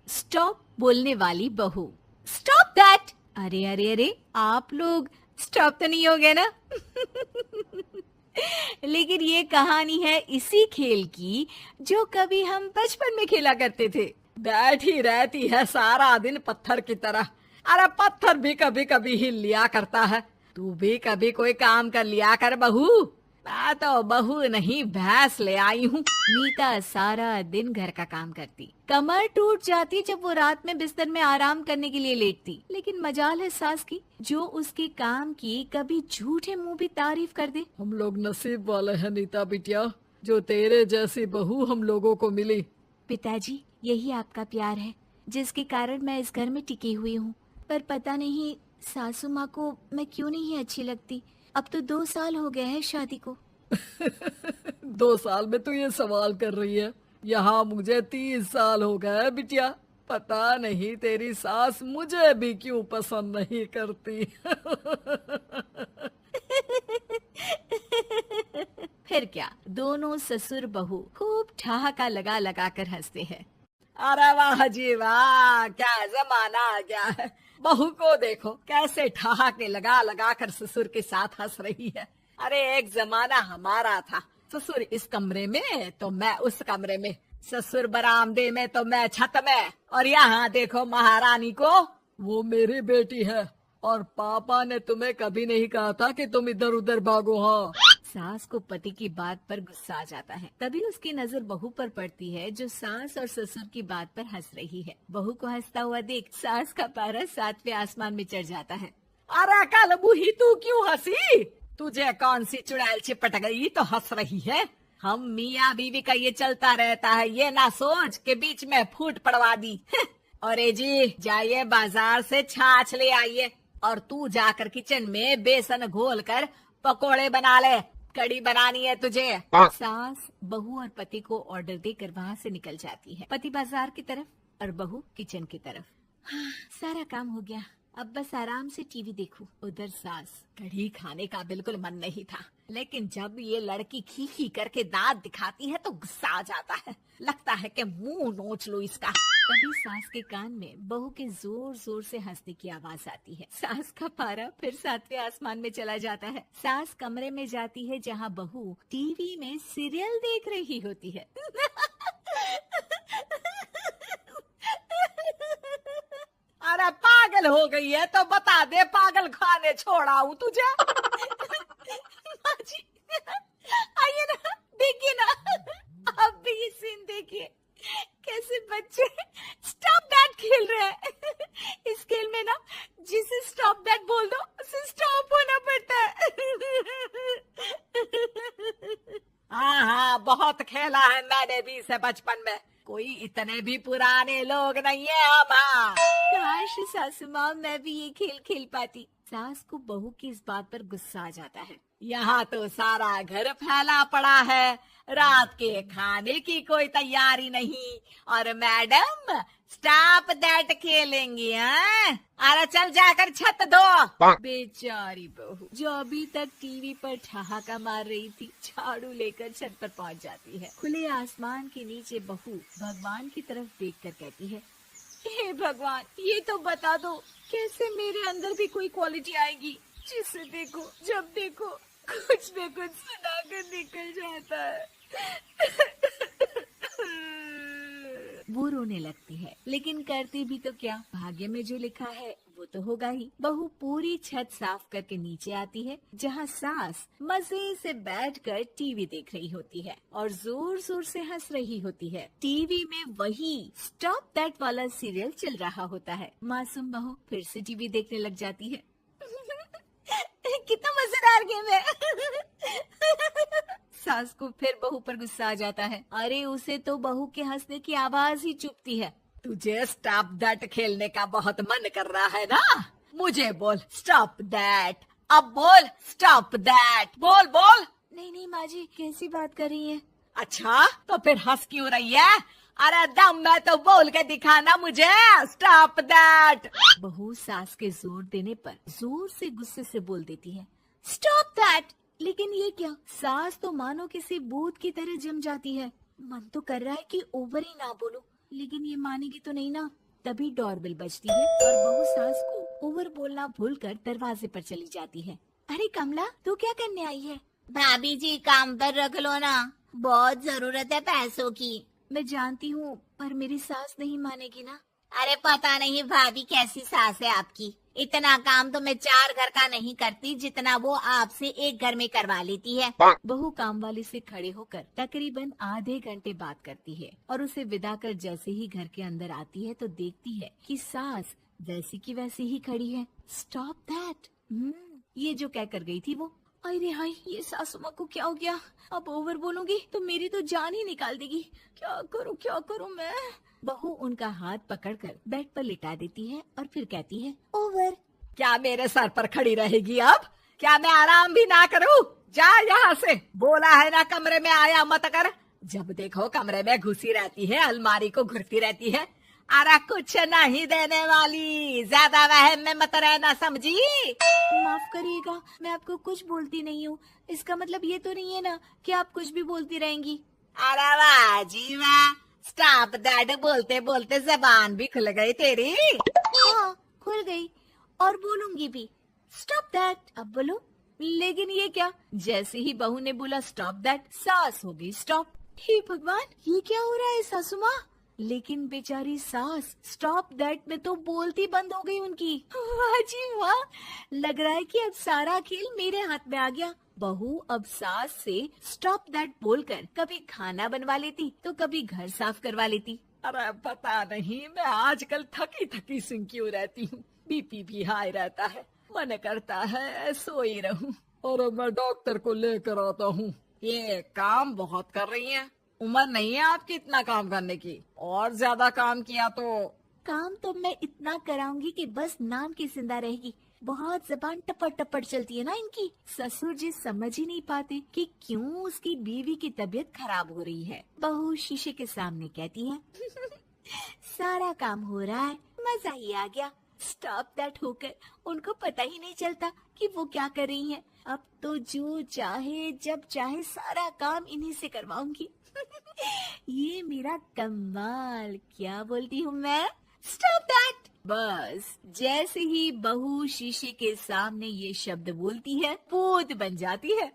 Stop बोलने वाली बहू। Stop that. अरे अरे अरे, आप लोग स्टॉप तो नहीं हो गए ना? लेकिन ये कहानी है इसी खेल की जो कभी हम बचपन में खेला करते थे। बैठी रहती है सारा दिन पत्थर की तरह। अरे पत्थर भी कभी कभी हिल लिया करता है। तू भी कभी कोई काम कर लिया कर बहू। मैं तो बहू नहीं भैंस ले आई हूँ। नीता सारा दिन घर का काम करती, कमर टूट जाती जब वो रात में बिस्तर में आराम करने के लिए लेटती। लेकिन मजाल है सास की, जो उसके काम की कभी झूठे मुंह भी तारीफ कर दे। हम लोग नसीब वाले हैं नीता बिटिया, जो तेरे जैसी बहू हम लोगों को मिली। पिताजी, यही आपका प्यार है जिसके कारण मैं इस घर में टिकी हुई हूँ। पर पता नहीं सासू माँ को मैं क्यों नहीं अच्छी लगती। अब तो 2 साल हो गए हैं शादी को। 2 साल में तू ये सवाल कर रही है? यहाँ मुझे 30 साल हो गए बिटिया। पता नहीं तेरी सास मुझे भी क्यों पसंद नहीं करती। फिर क्या, दोनों ससुर बहू खूब ठहाका लगा लगा कर हंसते हैं। अरे वाह जी वाह, क्या जमाना आ गया है। बहू को देखो कैसे ठहाके लगा लगा कर ससुर के साथ हंस रही है। अरे एक जमाना हमारा था, ससुर इस कमरे में तो मैं उस कमरे में, ससुर बरामदे में तो मैं छत में। और यहाँ देखो महारानी को, वो मेरी बेटी है। और पापा ने तुम्हें कभी नहीं कहा था कि तुम इधर उधर भागो। हाँ, सास को पति की बात पर गुस्सा आ जाता है। तभी उसकी नजर बहू पर पड़ती है जो सास और ससुर की बात पर हंस रही है। बहू को हंसता हुआ देख सास का पारा 7वें आसमान में चढ़ जाता है। अरे कल बूही तू क्यों हंसी? तुझे कौन सी चुड़ैल चिपट गई तो हंस रही है? हम मियाँ बीवी का ये चलता रहता है, ये ना सोच के बीच में फूट पड़वा दी। अरे जी जाइए बाजार से छाछ ले आइए, और तू जाकर किचन में बेसन घोल कर पकोड़े बना ले, कड़ी बनानी है तुझे। सास बहू और पति को ऑर्डर देकर वहाँ से निकल जाती है। पति बाजार की तरफ और बहू किचन की तरफ। हाँ, सारा काम हो गया, अब बस आराम से टीवी देखूं। उधर सास, कढ़ी खाने का बिल्कुल मन नहीं था, लेकिन जब ये लड़की खी खी करके दांत दिखाती है तो गुस्सा आ जाता है। लगता है कि मुंह नोच लो इसका। तभी सास के कान में बहू के जोर जोर से हंसने की आवाज आती है। सास का पारा फिर 7वें आसमान में चला जाता है। सास कमरे में जाती है जहाँ बहू टीवी में सीरियल देख रही होती है। अरे पागल हो गई है तो बता दे, पागल खाने छोड़ाऊं तुझे? माँ जी, आइए ना, देखिए ना, आप भी ये सीन देखिए, कैसे बच्चे स्टॉप दैट खेल रहे हैं। इस खेल में ना जिसे स्टॉप दैट बोल दो उसे स्टॉप होना पड़ता है। हाँ हाँ, बहुत खेला है मैंने भी इसे बचपन में। कोई इतने भी पुराने लोग नहीं है हम। हाँ, काश सासू माँ मैं भी ये खेल खेल पाती। सास को बहू की इस बात पर गुस्सा आ जाता है। यहाँ तो सारा घर फैला पड़ा है, रात के खाने की कोई तैयारी नहीं, और मैडम स्टॉप दैट खेलेंगी। हाँ, अरे चल जाकर छत धो। बेचारी बहू जो अभी तक टीवी पर ठहाका मार रही थी, झाड़ू लेकर छत पर पहुँच जाती है। खुले आसमान के नीचे बहू भगवान की तरफ देखकर कहती है, हे भगवान, ये तो बता दो कैसे मेरे अंदर भी कोई क्वालिटी आएगी जिसे देखो जब देखो कुछ न कुछ सुनाकर निकल जाता है। वो रोने लगती है, लेकिन करती भी तो क्या, भाग्य में जो लिखा है वो तो होगा ही। बहू पूरी छत साफ करके नीचे आती है जहाँ सास मजे से बैठकर टीवी देख रही होती है और जोर जोर से हंस रही होती है। टीवी में वही स्टॉप दैट वाला सीरियल चल रहा होता है। मासूम बहू फिर से टीवी देखने लग जाती है। कितना मजेदार गेम है। सास को फिर बहू पर गुस्सा आ जाता है। अरे उसे तो बहू के हंसने की आवाज ही चुभती है। तुझे स्टॉप दैट खेलने का बहुत मन कर रहा है ना? मुझे बोल स्टॉप दैट, अब बोल स्टॉप दैट, बोल बोल। नहीं नहीं माँ जी, कैसी बात कर रही है? अच्छा तो फिर हंस क्यों रही है? अरे दम में तो बोल के दिखाना मुझे स्टॉप दैट। बहू सास के जोर देने पर जोर से गुस्से से बोल देती है, स्टॉप दैट। लेकिन ये क्या, सास तो मानो किसी भूत की तरह जम जाती है। मन तो कर रहा है कि ओवर ही ना बोलूं, लेकिन ये मानेगी तो नहीं ना। तभी डोरबेल बजती है और बहू सास को ओवर बोलना भूलकर दरवाजे पर चली जाती है। अरे कमला, तू क्या करने आई है? भाभी जी काम पर रख लो ना, बहुत जरूरत है पैसों की। मैं जानती हूँ, पर मेरी सास नहीं मानेगी ना। अरे पता नहीं भाभी कैसी सास है आपकी, इतना काम तो मैं 4 घर का नहीं करती जितना वो आपसे एक घर में करवा लेती है। बहू काम वाली से खड़े होकर तकरीबन आधे घंटे बात करती है और उसे विदा कर जैसे ही घर के अंदर आती है तो देखती है कि सास वैसी की वैसी ही खड़ी है। Stop that. ये जो कह कर गई थी वो। अरे हाय, ये सासू माँ को क्या हो गया? अब ओवर बोलूंगी तो मेरी तो जान ही निकाल देगी। क्या करूँ मैं? बहू उनका हाथ पकड़कर बेड पर लिटा देती है और फिर कहती है, ओवर। क्या मेरे सर पर खड़ी रहेगी अब? क्या मैं आराम भी ना करूं? जा यहाँ से, बोला है ना कमरे में आया मत कर। जब देखो कमरे में घुसी रहती है, अलमारी को घुरती रहती है। अरे कुछ नहीं देने वाली, ज्यादा वहम में मत रहना, समझी? माफ करिएगा, मैं आपको कुछ बोलती नहीं हूँ। इसका मतलब ये तो नहीं है ना कि आप कुछ भी बोलती रहेंगी। अरे वाह जी वाह, स्टॉप दैट बोलते बोलते जबान भी खुल गई तेरी। हाँ, खुल गई और बोलूंगी भी। Stop that. अब बोलो। लेकिन ये क्या? जैसे ही बहू ने बोला स्टॉप दैट, सास हो गई स्टॉप। हे भगवान, ये क्या हो रहा है सासू माँ? लेकिन बेचारी सास स्टॉप दैट में तो बोलती बंद हो गई उनकी। वाह जी वाह, लग रहा है कि अब सारा खेल मेरे हाथ में आ गया। बहू अब सास से स्टॉप दैट बोलकर कभी खाना बनवा लेती तो कभी घर साफ करवा लेती। अरे पता नहीं, मैं आजकल थकी थकी सी क्यों रहती हूँ। बीपी भी हाई रहता है, मन करता है सोई रहूं। और मैं डॉक्टर को लेकर आता हूँ। ये काम बहुत कर रही हैं, उम्र नहीं है आपकी इतना काम करने की। और ज्यादा काम किया तो काम तो मैं इतना कराऊंगी कि बस नाम की जिंदा रहेगी। बहुत जबान टपट टपट चलती है ना इनकी। ससुर जी समझ ही नहीं पाते कि क्यों उसकी बीवी की तबीयत खराब हो रही है। बहू शीशे के सामने कहती है, सारा काम हो रहा है, मजा ही आ गया। स्टॉप दैट होकर उनको पता ही नहीं चलता कि वो क्या कर रही हैं। अब तो जो चाहे जब चाहे सारा काम इन्हीं से करवाऊंगी। ये मेरा कमाल। क्या बोलती हूँ मैं? Stop that. बस जैसे ही बहू शीशे के सामने ये शब्द बोलती है, भूत बन जाती है।